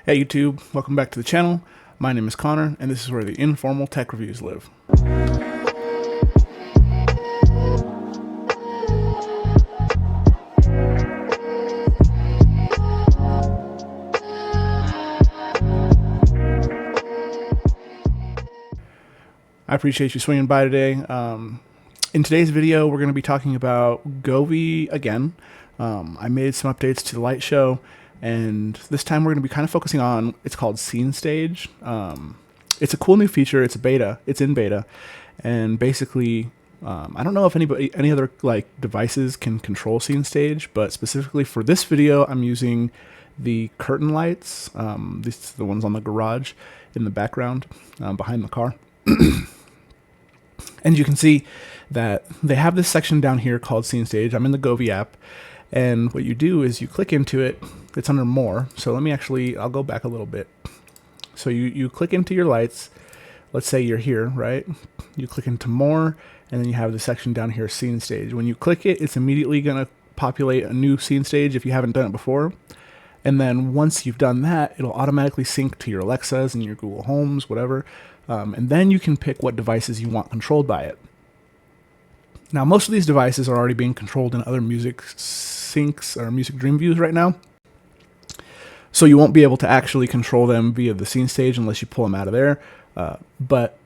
Hey YouTube, welcome back to the channel. My name is Connor, and this is where the informal tech reviews live. I appreciate you swinging by today. In today's video, we're going to be talking about GOVEE again. I made some updates to the light show, and this time we're going to be kind of focusing on, it's called Scene Stage. It's a cool new feature. It's in beta, and basically, I don't know if any other devices can control Scene Stage, but specifically for this video, I'm using the curtain lights. These are the ones on the garage in the background behind the car. And you can see that they have this section down here called Scene Stage. I'm in the GOVEE app, and what you do is you click into it. It's under More. So I'll go back a little bit. So you click into your lights. Let's say you're here, right? You click into More, and then you have the section down here, Scene Stage. When you click it, it's immediately going to populate a new scene stage if you haven't done it before. And then once you've done that, it'll automatically sync to your Alexas and your Google Homes, whatever. And then you can pick what devices you want controlled by it. Now, most of these devices are already being controlled in other music syncs or music dream views right now. So you won't be able to actually control them via the scene stage unless you pull them out of there. But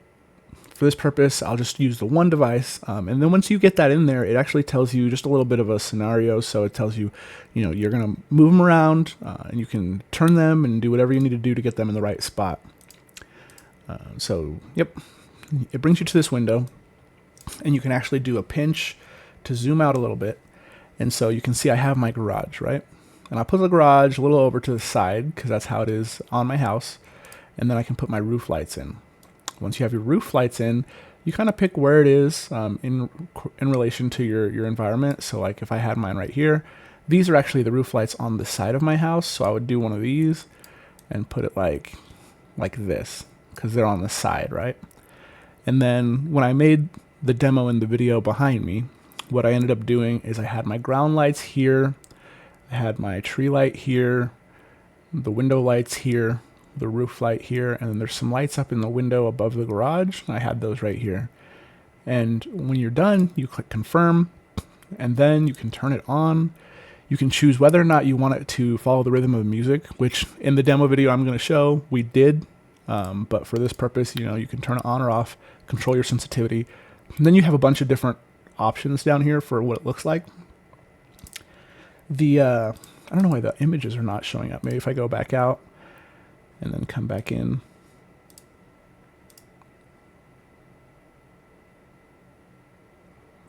for this purpose, I'll just use the one device. And then once you get that in there, it actually tells you just a little bit of a scenario. So it tells you, you're going to move them around and you can turn them and do whatever you need to do to get them in the right spot. Yep, it brings you to this window, and you can actually do a pinch to zoom out a little bit. And so you can see I have my garage, right? And I put the garage a little over to the side because that's how it is on my house. And then I can put my roof lights in. Once you have your roof lights in, you kind of pick where it is in relation to your environment. So like if I had mine right here, these are actually the roof lights on the side of my house. So I would do one of these and put it like this, because they're on the side, right? And then when I made the demo in the video behind me, what I ended up doing is I had my ground lights here, I had my tree light here, the window lights here, the roof light here, and then there's some lights up in the window above the garage. I had those right here. And when you're done, you click confirm, and then you can turn it on. You can choose whether or not you want it to follow the rhythm of the music, which in the demo video I'm going to show, we did. But for this purpose, you can turn it on or off, control your sensitivity. And then you have a bunch of different options down here for what it looks like. I don't know why the images are not showing up. Maybe if I go back out and then come back in.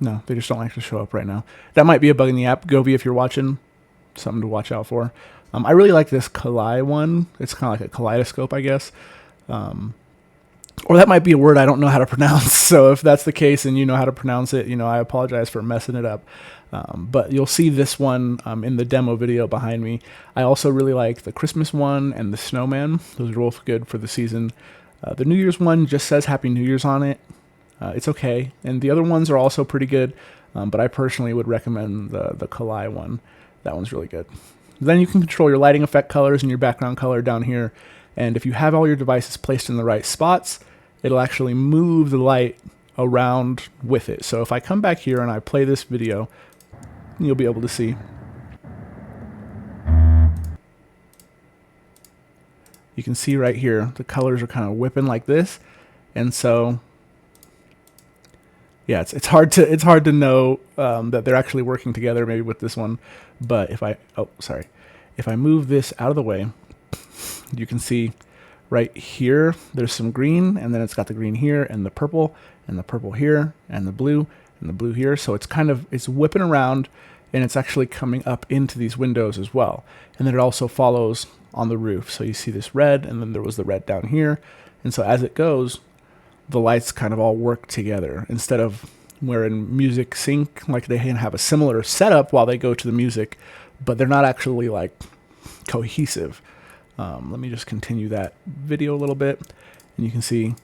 No, they just don't actually show up right now. That might be a bug in the app. GOVEE, if you're watching, something to watch out for. I really like this Kali one. It's kind of like a kaleidoscope, I guess. Or that might be a word I don't know how to pronounce. So if that's the case and you know how to pronounce it, I apologize for messing it up. But you'll see this one in the demo video behind me. I also really like the Christmas one and the snowman. Those are both good for the season. The New Year's one just says Happy New Year's on it. It's okay. And the other ones are also pretty good. But I personally would recommend the Kali one. That one's really good. Then you can control your lighting effect colors and your background color down here. And if you have all your devices placed in the right spots, it'll actually move the light around with it. So if I come back here and I play this video, you'll be able to see. You can see right here, the colors are kind of whipping like this. And so, yeah, it's hard to know that they're actually working together maybe with this one. But if I move this out of the way, you can see right here, there's some green, and then it's got the green here, and the purple here, and the blue here. So it's whipping around, and it's actually coming up into these windows as well. And then it also follows on the roof. So you see this red, and then there was the red down here. And so as it goes, the lights kind of all work together instead of where in music sync, like they can have a similar setup while they go to the music, but they're not actually like cohesive. Let me just continue that video a little bit, and you can see,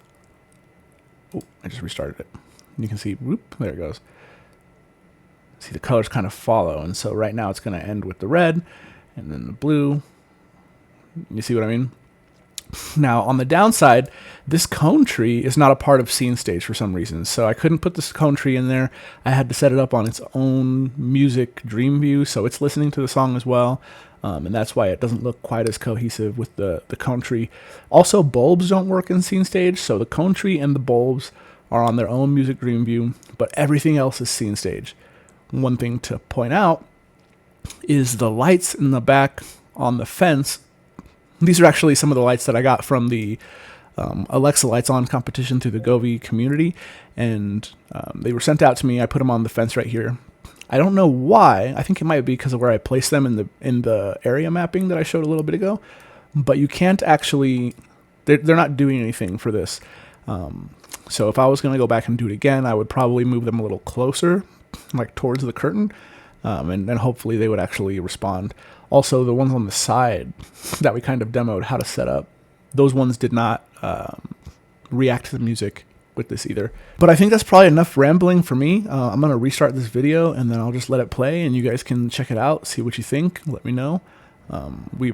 oh, I just restarted it. And you can see, whoop, there it goes. See, the colors kind of follow, and so right now it's going to end with the red, and then the blue, You see what I mean? Now, on the downside, this cone tree is not a part of scene stage for some reason, so I couldn't put this cone tree in there. I had to set it up on its own music dream view, so it's listening to the song as well, and that's why it doesn't look quite as cohesive with the cone tree. Also, bulbs don't work in scene stage, so the cone tree and the bulbs are on their own music dream view, but everything else is scene stage. One thing to point out is the lights in the back on the fence. These are actually some of the lights that I got from the Alexa Lights On competition through the GOVEE community, and they were sent out to me. I put them on the fence right here. I don't know why. I think it might be because of where I placed them in the area mapping that I showed a little bit ago, but you can't actually, they're not doing anything for this. So if I was going to go back and do it again, I would probably move them a little closer, like towards the curtain, and then hopefully they would actually respond. Also, the ones on the side that we kind of demoed how to set up, those ones did not react to the music with this either. But I think that's probably enough rambling for me. I'm going to restart this video, and then I'll just let it play, and you guys can check it out, see what you think, let me know. We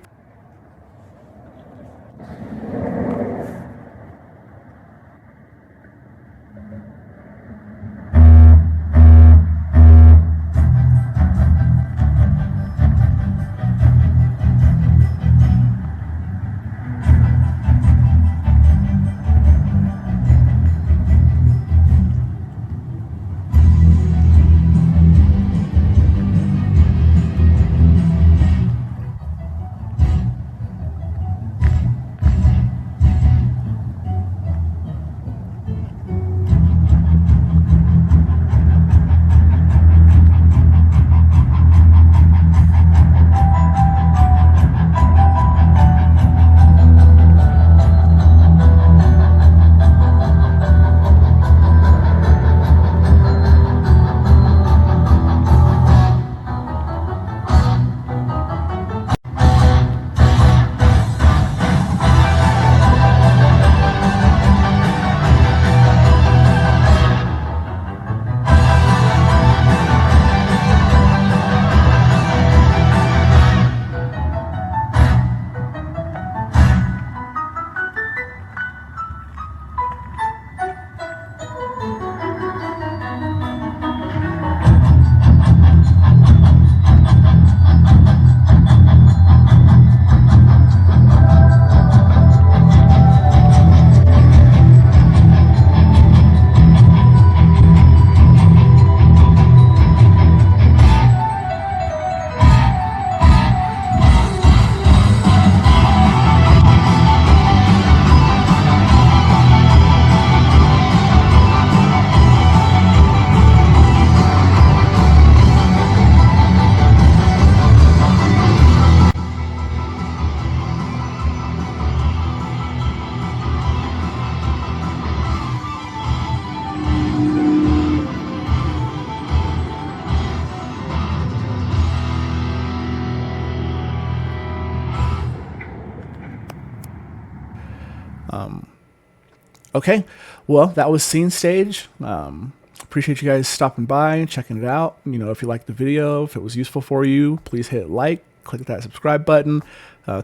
Okay, well, that was Scene Stage. Appreciate you guys stopping by and checking it out. You know, if you liked the video, if it was useful for you, please hit like, click that subscribe button,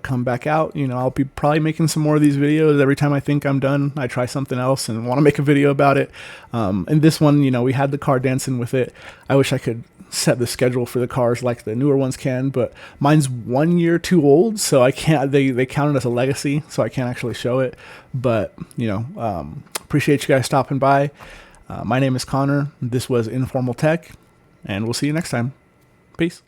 come back out. You know, I'll be probably making some more of these videos. Every time I think I'm done, I try something else and want to make a video about it. And this one, you know, we had the car dancing with it. I wish I could set the schedule for the cars like the newer ones can, but mine's 1 year too old, so I can't, they count it as a legacy, so I can't actually show it. But, you know, appreciate you guys stopping by. My name is Connor. This was Informal Tech, and we'll see you next time. Peace.